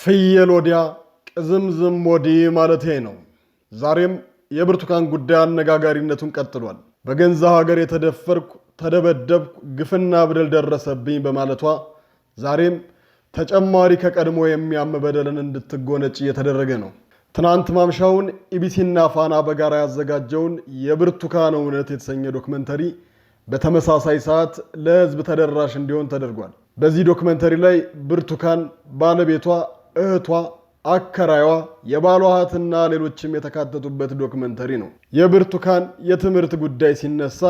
ፍየል ወዲያ ቅዝምዝም ወዲህ ማለቴ ነው። ዛሬም የብርቱካን ጉዳይ አነጋጋሪነቱን ቀጥሏል። በገንዛ ሀገር የተደፈርኩ ተደበደብኩ፣ ግፍና በደል ደረሰብኝ በማለቷ ዛሬም ተጨማሪ ከቀድሞ የሚያም በደልን እንድትጎነጭ እየተደረገ ነው። ትናንት ማምሻውን ኢቢሲና ፋና በጋራ ያዘጋጀውን የብርቱካን እውነት የተሰኘ ዶክመንተሪ በተመሳሳይ ሰዓት ለሕዝብ ተደራሽ እንዲሆን ተደርጓል። በዚህ ዶክመንተሪ ላይ ብርቱካን፣ ባለቤቷ፣ እህቷ፣ አከራይዋ፣ የባሏ እህትና ሌሎችም የተካተቱበት ዶክመንተሪ ነው። የብርቱካን የትምህርት ጉዳይ ሲነሳ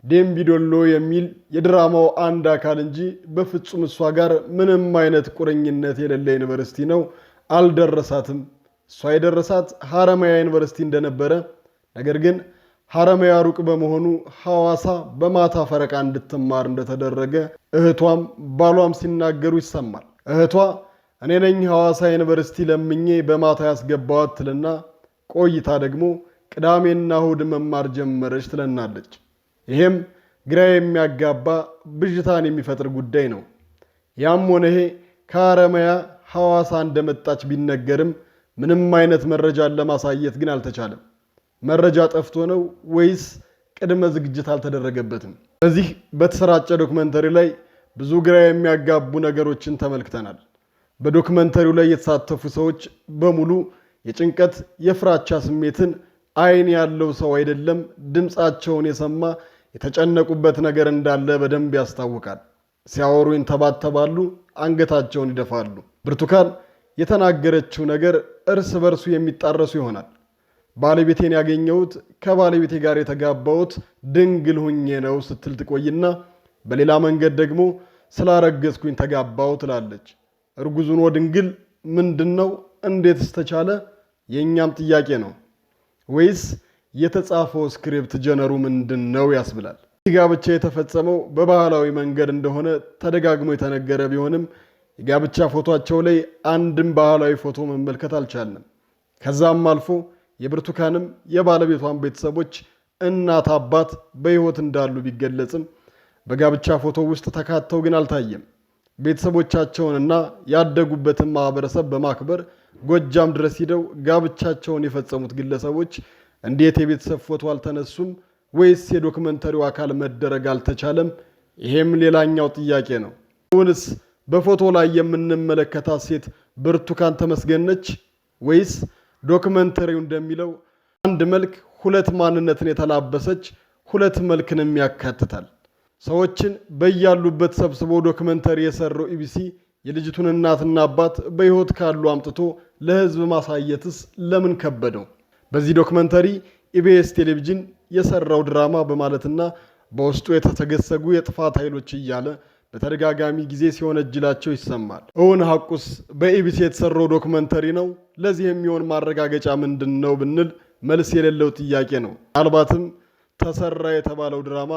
ዴምቢዶሎ የሚል የድራማው አንድ አካል እንጂ በፍጹም እሷ ጋር ምንም አይነት ቁርኝነት የሌለ ዩኒቨርሲቲ ነው፣ አልደረሳትም። እሷ የደረሳት ሐረማያ ዩኒቨርሲቲ እንደነበረ፣ ነገር ግን ሐረማያ ሩቅ በመሆኑ ሐዋሳ በማታ ፈረቃ እንድትማር እንደተደረገ እህቷም ባሏም ሲናገሩ ይሰማል። እህቷ እኔ ነኝ ሐዋሳ ዩኒቨርሲቲ ለምኜ በማታ ያስገባዋት ትልና ቆይታ ደግሞ ቅዳሜና እሁድ መማር ጀመረች ትለናለች። ይሄም ግራ የሚያጋባ ብዥታን የሚፈጥር ጉዳይ ነው። ያም ሆነ ይሄ ከሐረማያ ሐዋሳ እንደመጣች ቢነገርም ምንም አይነት መረጃን ለማሳየት ግን አልተቻለም። መረጃ ጠፍቶ ነው ወይስ ቅድመ ዝግጅት አልተደረገበትም? በዚህ በተሰራጨ ዶክመንተሪ ላይ ብዙ ግራ የሚያጋቡ ነገሮችን ተመልክተናል። በዶክመንተሪው ላይ የተሳተፉ ሰዎች በሙሉ የጭንቀት የፍራቻ ስሜትን አይን ያለው ሰው አይደለም ድምፃቸውን የሰማ የተጨነቁበት ነገር እንዳለ በደንብ ያስታውቃል። ሲያወሩ ይንተባተባሉ፣ አንገታቸውን ይደፋሉ። ብርቱካን የተናገረችው ነገር እርስ በርሱ የሚጣረሱ ይሆናል። ባለቤቴን ያገኘሁት ከባለቤቴ ጋር የተጋባሁት ድንግል ሁኜ ነው ስትል ትቆይና በሌላ መንገድ ደግሞ ስላረገዝኩኝ ተጋባሁ ትላለች። እርጉዙን ድንግል ምንድነው? እንዴትስ ተቻለ? የኛም ጥያቄ ነው። ወይስ የተጻፈው ስክሪፕት ጀነሩ ምንድነው ያስብላል። ጋብቻ የተፈጸመው በባህላዊ መንገድ እንደሆነ ተደጋግሞ የተነገረ ቢሆንም የጋብቻ ፎቶአቸው ላይ አንድም ባህላዊ ፎቶ መመልከት አልቻልንም። ከዛም አልፎ የብርቱካንም የባለቤቷን ቤተሰቦች እናት አባት በሕይወት እንዳሉ ቢገለጽም በጋብቻ ፎቶ ውስጥ ተካተው ግን አልታየም። ቤተሰቦቻቸውንና ያደጉበትን ማህበረሰብ በማክበር ጎጃም ድረስ ሂደው ጋብቻቸውን የፈጸሙት ግለሰቦች እንዴት የቤተሰብ ፎቶ አልተነሱም? ወይስ የዶክመንተሪው አካል መደረግ አልተቻለም? ይሄም ሌላኛው ጥያቄ ነው። አሁንስ በፎቶ ላይ የምንመለከታት ሴት ብርቱካን ተመስገን ነች? ወይስ ዶክመንተሪው እንደሚለው አንድ መልክ ሁለት ማንነትን የተላበሰች ሁለት መልክንም ያካትታል? ሰዎችን በያሉበት ሰብስቦ ዶክመንተሪ የሰራው ኢቢሲ የልጅቱን እናትና አባት በሕይወት ካሉ አምጥቶ ለሕዝብ ማሳየትስ ለምን ከበደው? በዚህ ዶክመንተሪ ኢቢኤስ ቴሌቪዥን የሰራው ድራማ በማለትና በውስጡ የተሰገሰጉ የጥፋት ኃይሎች እያለ በተደጋጋሚ ጊዜ ሲወነጅላቸው ይሰማል። እውን ሐቁስ በኢቢሲ የተሰራው ዶክመንተሪ ነው? ለዚህ የሚሆን ማረጋገጫ ምንድን ነው ብንል መልስ የሌለው ጥያቄ ነው። ምናልባትም ተሰራ የተባለው ድራማ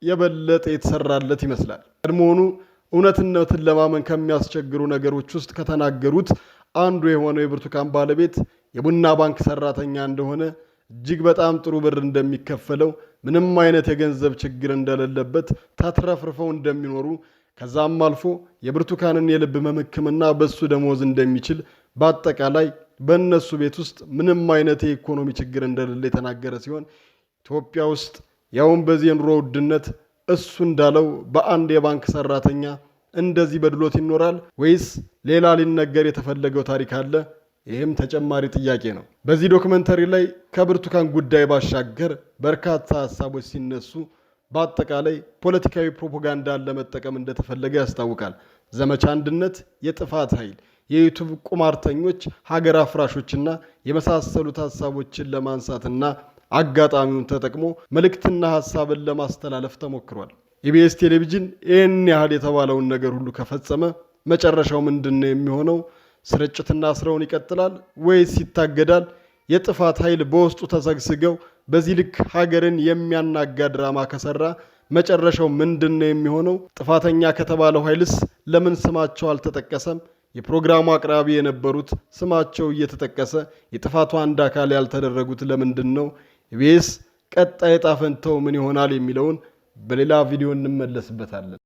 የበለጠ የተሰራለት ይመስላል። ቀድሞውኑ እውነትነትን ለማመን ከሚያስቸግሩ ነገሮች ውስጥ ከተናገሩት አንዱ የሆነው የብርቱካን ባለቤት የቡና ባንክ ሰራተኛ እንደሆነ፣ እጅግ በጣም ጥሩ ብር እንደሚከፈለው፣ ምንም አይነት የገንዘብ ችግር እንደሌለበት፣ ተትረፍርፈው እንደሚኖሩ፣ ከዛም አልፎ የብርቱካንን የልብ ህመም ሕክምና በሱ ደሞዝ እንደሚችል፣ በአጠቃላይ በእነሱ ቤት ውስጥ ምንም አይነት የኢኮኖሚ ችግር እንደሌለ የተናገረ ሲሆን ኢትዮጵያ ውስጥ ያውም በዚህ የኑሮ ውድነት እሱ እንዳለው በአንድ የባንክ ሰራተኛ እንደዚህ በድሎት ይኖራል ወይስ ሌላ ሊነገር የተፈለገው ታሪክ አለ? ይህም ተጨማሪ ጥያቄ ነው። በዚህ ዶክመንተሪ ላይ ከብርቱካን ጉዳይ ባሻገር በርካታ ሀሳቦች ሲነሱ በአጠቃላይ ፖለቲካዊ ፕሮፓጋንዳን ለመጠቀም እንደተፈለገ ያስታውቃል። ዘመቻ አንድነት፣ የጥፋት ኃይል፣ የዩቱብ ቁማርተኞች፣ ሀገር አፍራሾችና የመሳሰሉት ሀሳቦችን ለማንሳትና አጋጣሚውን ተጠቅሞ መልእክትና ሀሳብን ለማስተላለፍ ተሞክሯል። ኢቢኤስ ቴሌቪዥን ይህን ያህል የተባለውን ነገር ሁሉ ከፈጸመ መጨረሻው ምንድን ነው የሚሆነው? ስርጭትና ስራውን ይቀጥላል ወይስ ይታገዳል? የጥፋት ኃይል በውስጡ ተሰግስገው በዚህ ልክ ሀገርን የሚያናጋ ድራማ ከሰራ መጨረሻው ምንድን ነው የሚሆነው? ጥፋተኛ ከተባለው ኃይልስ ለምን ስማቸው አልተጠቀሰም? የፕሮግራሙ አቅራቢ የነበሩት ስማቸው እየተጠቀሰ የጥፋቱ አንድ አካል ያልተደረጉት ለምንድን ነው? ኢቢኤስ ቀጣይ ዕጣ ፈንታው ምን ይሆናል የሚለውን በሌላ ቪዲዮ እንመለስበታለን።